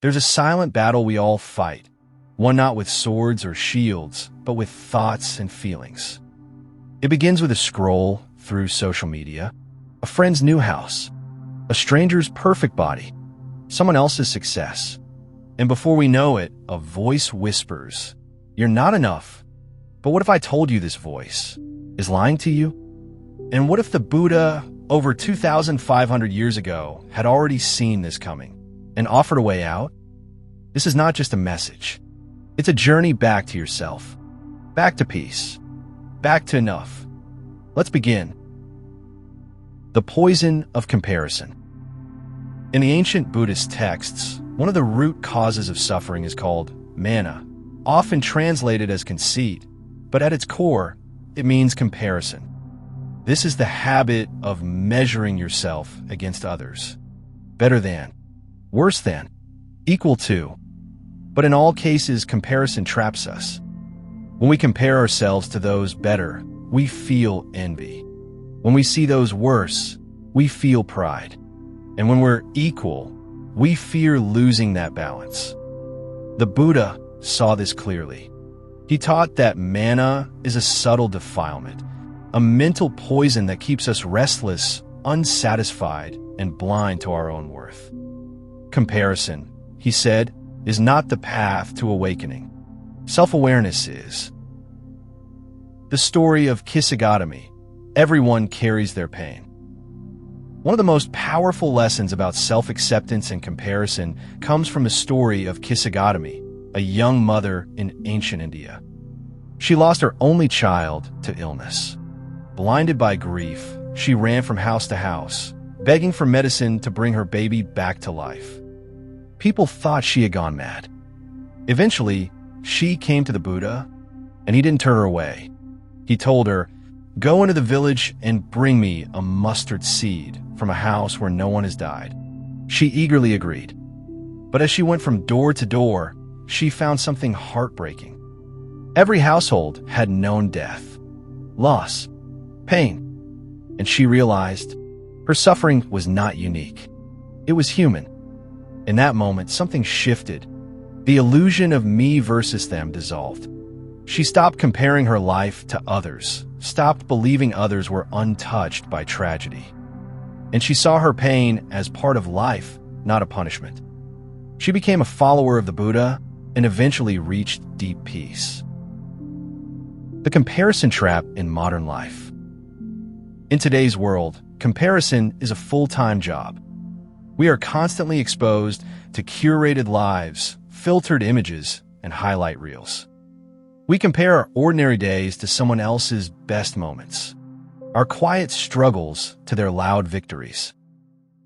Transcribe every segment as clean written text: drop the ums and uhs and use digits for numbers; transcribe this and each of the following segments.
There's a silent battle we all fight, one not with swords or shields, but with thoughts and feelings. It begins with a scroll through social media, a friend's new house, a stranger's perfect body, someone else's success. And before we know it, a voice whispers, "You're not enough." But what if I told you this voice is lying to you? And what if the Buddha, over 2,500 years ago, had already seen this coming and offered a way out? This is not just a message. It's a journey back to yourself, back to peace, back to enough. Let's begin. The poison of comparison. In the ancient Buddhist texts, one of the root causes of suffering is called mana, often translated as conceit, but at its core, it means comparison. This is the habit of measuring yourself against others. Better than, worse than, equal to. But in all cases, comparison traps us. When we compare ourselves to those better, we feel envy. When we see those worse, we feel pride. And when we're equal, we fear losing that balance. The Buddha saw this clearly. He taught that mana is a subtle defilement, a mental poison that keeps us restless, unsatisfied, and blind to our own worth. Comparison, he said, is not the path to awakening. Self-awareness is. The story of Kisagotami. Everyone carries their pain. One of the most powerful lessons about self-acceptance and comparison comes from the story of Kisagotami, a young mother in ancient India. She lost her only child to illness. Blinded by grief, she ran from house to house, begging for medicine to bring her baby back to life. People thought she had gone mad. Eventually, she came to the Buddha, and he didn't turn her away. He told her, "Go into the village and bring me a mustard seed from a house where no one has died." She eagerly agreed. But as she went from door to door, she found something heartbreaking. Every household had known death, loss, pain, and she realized her suffering was not unique. It was human. In that moment, something shifted. The illusion of me versus them dissolved. She stopped comparing her life to others, stopped believing others were untouched by tragedy. And she saw her pain as part of life, not a punishment. She became a follower of the Buddha and eventually reached deep peace. The comparison trap in modern life. In today's world, comparison is a full-time job. We are constantly exposed to curated lives, filtered images, and highlight reels. We compare our ordinary days to someone else's best moments, our quiet struggles to their loud victories.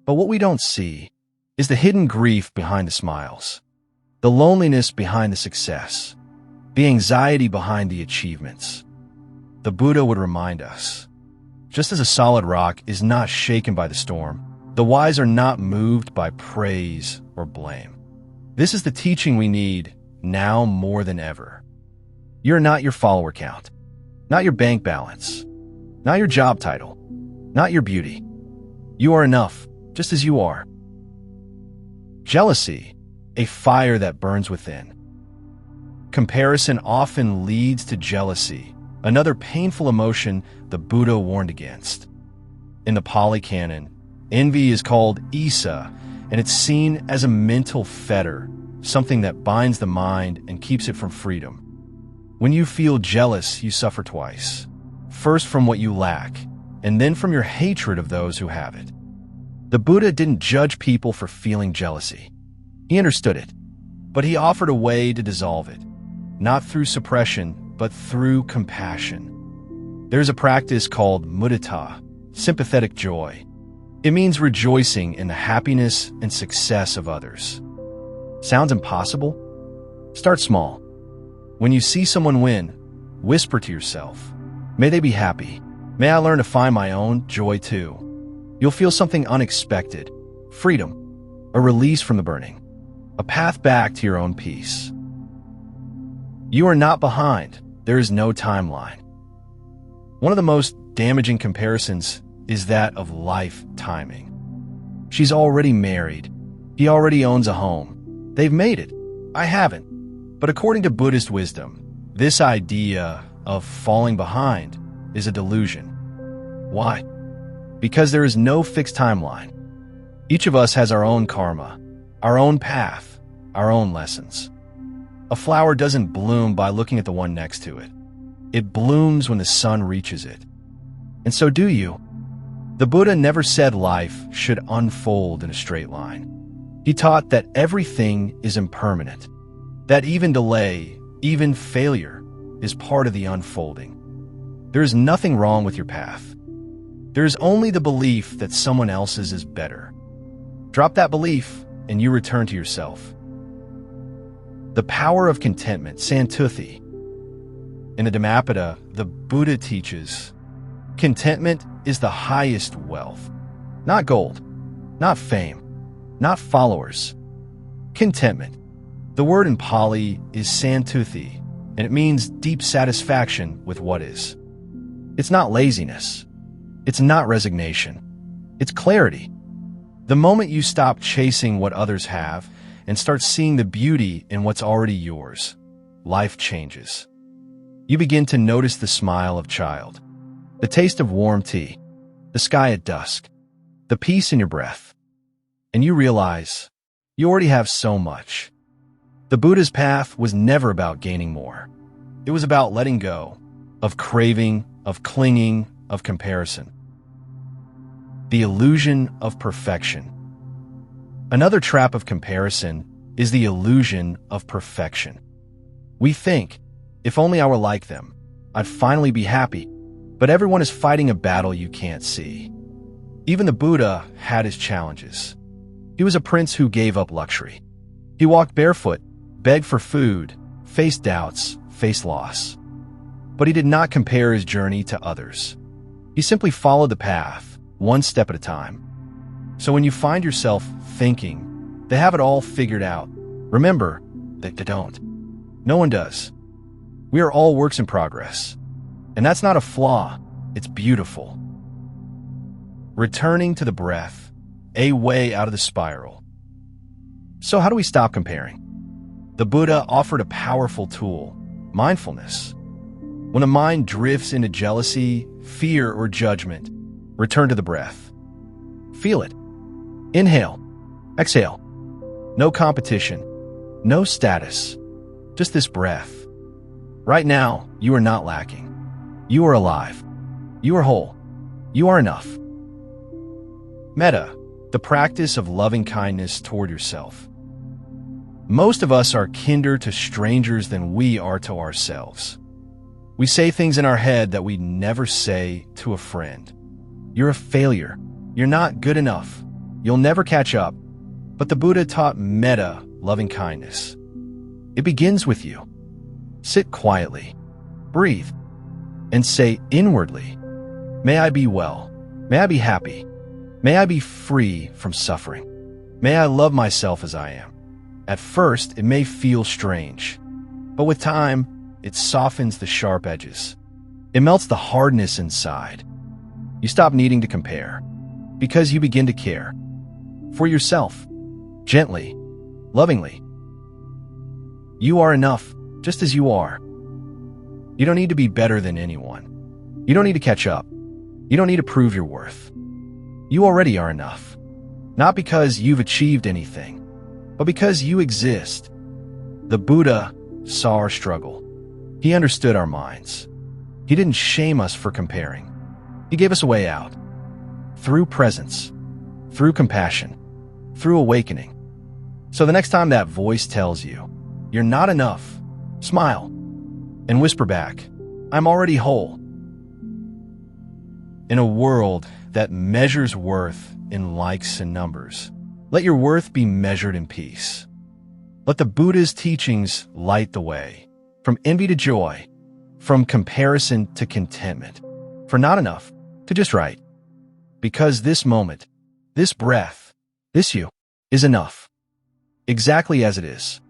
But what we don't see is the hidden grief behind the smiles, the loneliness behind the success, the anxiety behind the achievements. The Buddha would remind us, just as a solid rock is not shaken by the storm, the wise are not moved by praise or blame. This is the teaching we need now more than ever. You're not your follower count, not your bank balance, not your job title, not your beauty. You are enough, just as you are. Jealousy, a fire that burns within. Comparison often leads to jealousy, another painful emotion the Buddha warned against. In the Pali Canon, envy is called Isa, and it's seen as a mental fetter, something that binds the mind and keeps it from freedom. When you feel jealous, you suffer twice. First from what you lack, and then from your hatred of those who have it. The Buddha didn't judge people for feeling jealousy. He understood it, but he offered a way to dissolve it, not through suppression, but through compassion. There's a practice called mudita, sympathetic joy. It means rejoicing in the happiness and success of others. Sounds impossible? Start small. When you see someone win, whisper to yourself, "May they be happy. May I learn to find my own joy too." You'll feel something unexpected, freedom, a release from the burning, a path back to your own peace. You are not behind. There is no timeline. One of the most damaging comparisons is that of life timing. She's already married. He already owns a home. They've made it. I haven't. But according to Buddhist wisdom, this idea of falling behind is a delusion. Why? Because there is no fixed timeline. Each of us has our own karma, our own path, our own lessons. A flower doesn't bloom by looking at the one next to it. It blooms when the sun reaches it. And so do you. The Buddha never said life should unfold in a straight line. He taught that everything is impermanent, that even delay, even failure, is part of the unfolding. There is nothing wrong with your path. There is only the belief that someone else's is better. Drop that belief, and you return to yourself. The power of contentment, sympathetic. In the Dhammapada, the Buddha teaches, contentment is the highest wealth. Not gold, not fame, not followers. Contentment. The word in Pali is sympathetic, and it means deep satisfaction with what is. It's not laziness. It's not resignation. It's clarity. The moment you stop chasing what others have and start seeing the beauty in what's already yours, life changes. You begin to notice the smile of a child, the taste of warm tea, the sky at dusk, the peace in your breath. And you realize you already have so much. The Buddha's path was never about gaining more. It was about letting go of craving, of clinging, of comparison. The illusion of perfection. Another trap of comparison is the illusion of perfection. We think, if only I were like them, I'd finally be happy. But everyone is fighting a battle you can't see. Even the Buddha had his challenges. He was a prince who gave up luxury. He walked barefoot, begged for food, faced doubts, faced loss. But he did not compare his journey to others. He simply followed the path, one step at a time. So when you find yourself thinking, they have it all figured out, remember that they don't. No one does. We are all works in progress. And that's not a flaw, it's beautiful. Returning to the breath, a way out of the spiral. So how do we stop comparing? The Buddha offered a powerful tool, mindfulness. When the mind drifts into jealousy, fear, or judgment, return to the breath. Feel it. Inhale, exhale. No competition, no status, just this breath. Right now, you are not lacking. You are alive. You are whole. You are enough. Metta, the practice of loving kindness toward yourself. Most of us are kinder to strangers than we are to ourselves. We say things in our head that we never say to a friend. You're a failure. You're not good enough. You'll never catch up. But the Buddha taught metta, loving kindness. It begins with you. Sit quietly. Breathe. And say inwardly, may I be well. May I be happy. May I be free from suffering. May I love myself as I am. At first, it may feel strange, but with time, it softens the sharp edges. It melts the hardness inside. You stop needing to compare because you begin to care for yourself, gently, lovingly. You are enough just as you are. You don't need to be better than anyone. You don't need to catch up. You don't need to prove your worth. You already are enough. Not because you've achieved anything, but because you exist. The Buddha saw our struggle. He understood our minds. He didn't shame us for comparing. He gave us a way out. Through presence, through compassion, through awakening. So the next time that voice tells you, you're not enough, smile and whisper back, I'm already whole. In a world that measures worth in likes and numbers, let your worth be measured in peace. Let the Buddha's teachings light the way, from envy to joy, from comparison to contentment, for not enough to just right. Because this moment, this breath, this you, is enough, exactly as it is.